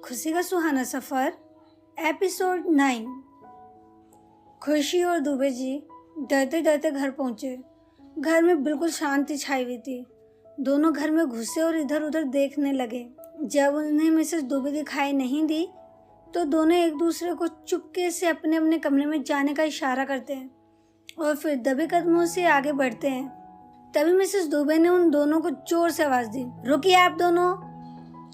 खुशी का सुहाना सफ़र एपिसोड 9। खुशी और दुबे जी डरते डरते घर पहुंचे। घर में बिल्कुल शांति छाई हुई थी। दोनों घर में घुसे और इधर उधर देखने लगे। जब उन्हें मिसेस दुबे दिखाई नहीं दी तो दोनों एक दूसरे को चुपके से अपने अपने कमरे में जाने का इशारा करते हैं और फिर दबे कदमों से आगे बढ़ते हैं। तभी मिसेस दुबे ने उन दोनों को जोर से आवाज दी, रुकिए आप दोनों।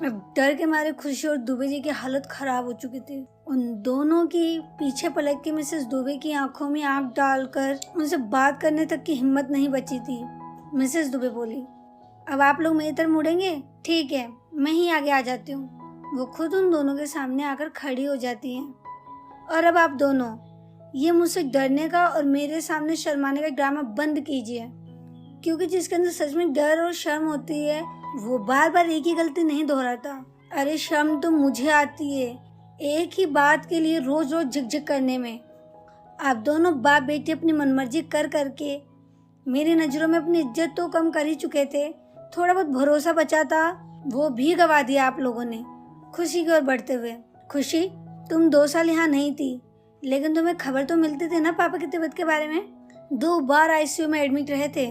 अब डर के मारे खुशी और दुबे जी की हालत खराब हो चुकी थी। उन दोनों की पीछे पलट के मिसेस दुबे की आंखों में आंख डालकर उनसे बात करने तक की हिम्मत नहीं बची थी। मिसेस दुबे बोली, अब आप लोग मेरी तरफ मुड़ेंगे? ठीक है, मैं ही आगे आ जाती हूँ। वो खुद उन दोनों के सामने आकर खड़ी हो जाती हैं। और अब आप दोनों ये मुझसे डरने का और मेरे सामने शर्माने का ड्रामा बंद कीजिए, क्योंकि जिसके अंदर सच में डर और शर्म होती है वो बार बार एक ही गलती नहीं दोहराता। अरे शर्म तो मुझे आती है एक ही बात के लिए रोज रोज झिकझिक करने में। आप दोनों बाप बेटी अपनी मनमर्जी कर करके मेरी नज़रों में अपनी इज्जत तो कम कर ही चुके थे, थोड़ा बहुत भरोसा बचा था वो भी गवा दिया आप लोगों ने। खुशी की ओर बढ़ते हुए, खुशी तुम 2 साल यहाँ नहीं थी, लेकिन तुम्हें खबर तो मिलती थी ना पापा की तबीयत के बारे में। 2 बार आईसीयू में एडमिट रहे थे।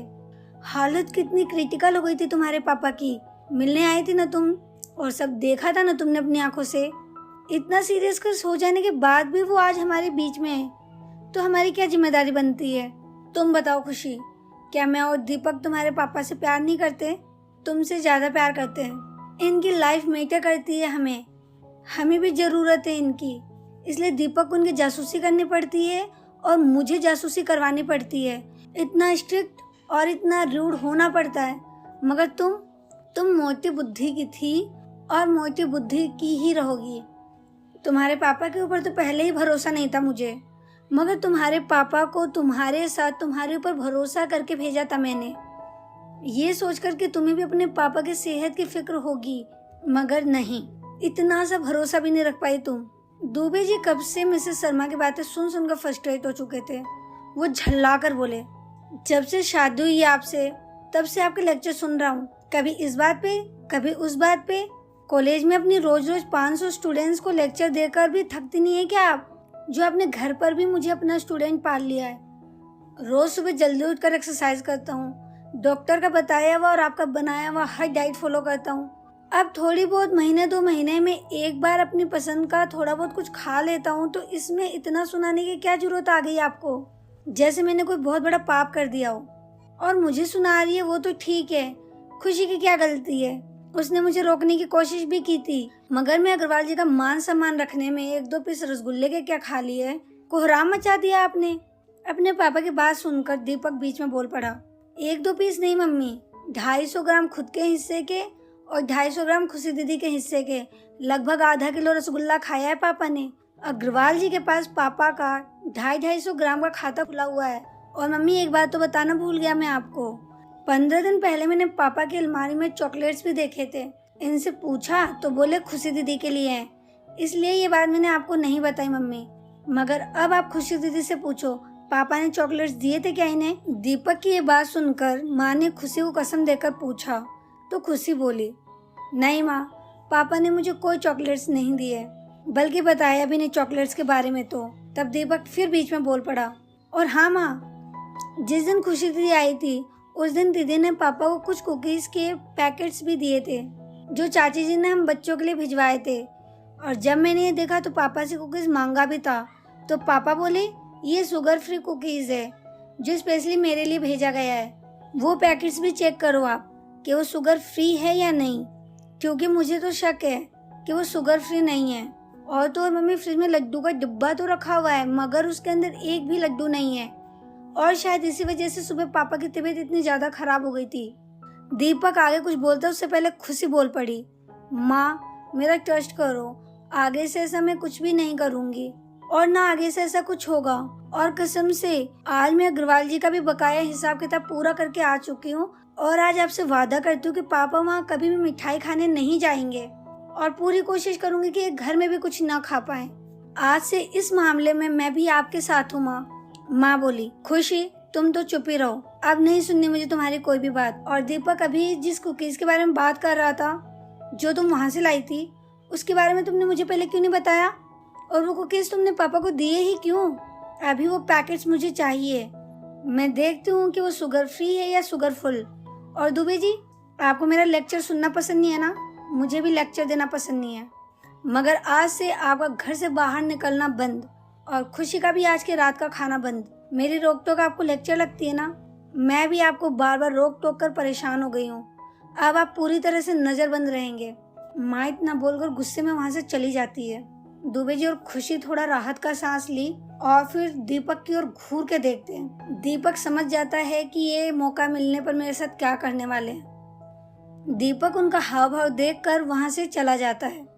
हालत कितनी क्रिटिकल हो गई थी तुम्हारे पापा की। मिलने आई थी ना तुम, और सब देखा था ना तुमने अपनी आंखों से। इतना सीरियस केस हो जाने के बाद भी वो आज हमारे बीच में है, तो हमारी क्या जिम्मेदारी बनती है? तुम बताओ खुशी, क्या मैं और दीपक तुम्हारे पापा से प्यार नहीं करते? तुमसे ज्यादा प्यार करते हैं। इनकी लाइफ मैटर करती है हमें भी जरूरत है इनकी, इसलिए दीपक को उनकी जासूसी करनी पड़ती है और मुझे जासूसी करवानी पड़ती है। इतना स्ट्रिक्ट और इतना रूड होना पड़ता है, मगर तुम मोटी बुद्धि की थी और मोटी बुद्धि की ही रहोगी। तुम्हारे पापा के ऊपर तो पहले ही भरोसा नहीं था मुझे, मगर तुम्हारे पापा को तुम्हारे साथ तुम्हारे ऊपर भरोसा करके भेजा था मैंने, ये सोचकर कि तुम्हें भी अपने पापा की सेहत की फिक्र होगी, मगर नहीं, इतना सा भरोसा भी नहीं रख पाई तुम। दुबे जी कब से मिसेस शर्मा की बातें सुन सुनकर फ्रस्ट्रेट हो चुके थे। वो झल्ला कर बोले, जब से शादी हुई आपसे तब से आपके लेक्चर सुन रहा हूँ, कभी इस बात पे कभी उस बात पे। कॉलेज में अपनी रोज रोज 500 स्टूडेंट्स को लेक्चर देकर भी थकती नहीं है क्या आप? जो आपने घर पर भी मुझे अपना स्टूडेंट पाल लिया है। रोज सुबह जल्दी उठकर एक्सरसाइज करता हूँ, डॉक्टर का बताया हुआ और आपका बनाया हुआ हर डाइट फॉलो करता हूँ। अब थोड़ी बहुत महीने 2 महीने में एक बार अपनी पसंद का थोड़ा बहुत कुछ खा लेता हूँ, तो इसमें इतना सुनाने की क्या जरूरत आ गई आपको? जैसे मैंने कोई बहुत बड़ा पाप कर दिया हो। और मुझे सुना रही है वो तो ठीक है, खुशी की क्या गलती है? उसने मुझे रोकने की कोशिश भी की थी, मगर मैं अग्रवाल जी का मान सम्मान रखने में 1-2 पीस रसगुल्ले के क्या खा लिए, कोहराम मचा दिया आपने। अपने पापा की बात सुनकर दीपक बीच में बोल पड़ा, 1-2 पीस नहीं मम्मी, 250 ग्राम खुद के हिस्से के और 250 ग्राम खुशी दीदी के हिस्से के, लगभग आधा किलो रसगुल्ला खाया है पापा ने। अग्रवाल जी के पास पापा का 250 ग्राम का खाता खुला हुआ है। और मम्मी एक बात तो बताना भूल गया मैं आपको, 15 दिन पहले मैंने पापा की अलमारी में चॉकलेट्स भी देखे थे। इनसे पूछा तो बोले खुशी दीदी के लिए हैं, इसलिए ये बात मैंने आपको नहीं बताई मम्मी। मगर अब आप खुशी दीदी से पूछो, पापा ने चॉकलेट्स दिए थे क्या इन्हें? दीपक की ये बात सुनकर माँ ने खुशी को कसम देकर पूछा तो खुशी बोली, नहीं माँ, पापा ने मुझे कोई चॉकलेट्स नहीं दिए, बल्कि बताया भी नहीं चॉकलेट्स के बारे में। तो तब दीपक फिर बीच में बोल पड़ा, और हाँ माँ, जिस दिन खुशी दीदी आई थी उस दिन दीदी ने पापा को कुछ कुकीज के पैकेट्स भी दिए थे, जो चाची जी ने हम बच्चों के लिए भिजवाए थे। और जब मैंने ये देखा तो पापा से कुकीज मांगा भी था, तो पापा बोले ये शुगर फ्री कुकीज है जो स्पेशली मेरे लिए भेजा गया है। वो पैकेट्स भी चेक करो आप कि वो शुगर फ्री है या नहीं, क्योंकि मुझे तो शक है कि वो शुगर फ्री नहीं है। और तो और मम्मी, फ्रिज में लड्डू का डिब्बा तो रखा हुआ है, मगर उसके अंदर एक भी लड्डू नहीं है, और शायद इसी वजह से सुबह पापा की तबीयत इतनी ज्यादा खराब हो गई थी। दीपक आगे कुछ बोलता उससे पहले खुशी बोल पड़ी, माँ मेरा ट्रस्ट करो, आगे से ऐसा मैं कुछ भी नहीं करूँगी और ना आगे से ऐसा कुछ होगा। और कसम से आज मैं अग्रवाल जी का भी बकाया हिसाब किताब पूरा करके आ चुकी हूँ, और आज आपसे वादा करती हूँ कि पापा वहाँ कभी भी मिठाई खाने नहीं जाएंगे, और पूरी कोशिश करूंगी कि घर में भी कुछ ना खा पाए। आज से इस मामले में मैं भी आपके साथ हूँ माँ। माँ बोली, खुशी तुम तो चुप ही रहो, अब नहीं सुननी मुझे तुम्हारी कोई भी बात। और दीपक अभी जिस कुकीज के बारे में बात कर रहा था जो तुम वहाँ से लाई थी, उसके बारे में तुमने मुझे पहले क्यों नहीं बताया? और वो कुकीज़ तुमने पापा को दिए ही क्यों? अभी वो पैकेट्स मुझे चाहिए। मैं देखती हूँ कि वो शुगर फ्री है या शुगर फुल। और दुबे जी, आपको मेरा लेक्चर सुनना पसंद नहीं है ना? मुझे भी लेक्चर देना पसंद नहीं है, मगर आज से आपका घर से बाहर निकलना बंद और खुशी का भी आज के रात का खाना बंद। मेरी रोक टोक आपको लेक्चर लगती है ना? मैं भी आपको बार बार रोक टोक कर परेशान हो गई हूँ। अब आप पूरी तरह से नज़रबंद रहेंगे। माँ इतना बोलकर गुस्से में वहाँ से चली जाती है। दुबे जी और खुशी थोड़ा राहत का सांस ली और फिर दीपक की ओर घूर के देखते हैं। दीपक समझ जाता है कि ये मौका मिलने पर मेरे साथ क्या करने वाले हैं। दीपक उनका हाव भाव देखकर वहाँ से चला जाता है।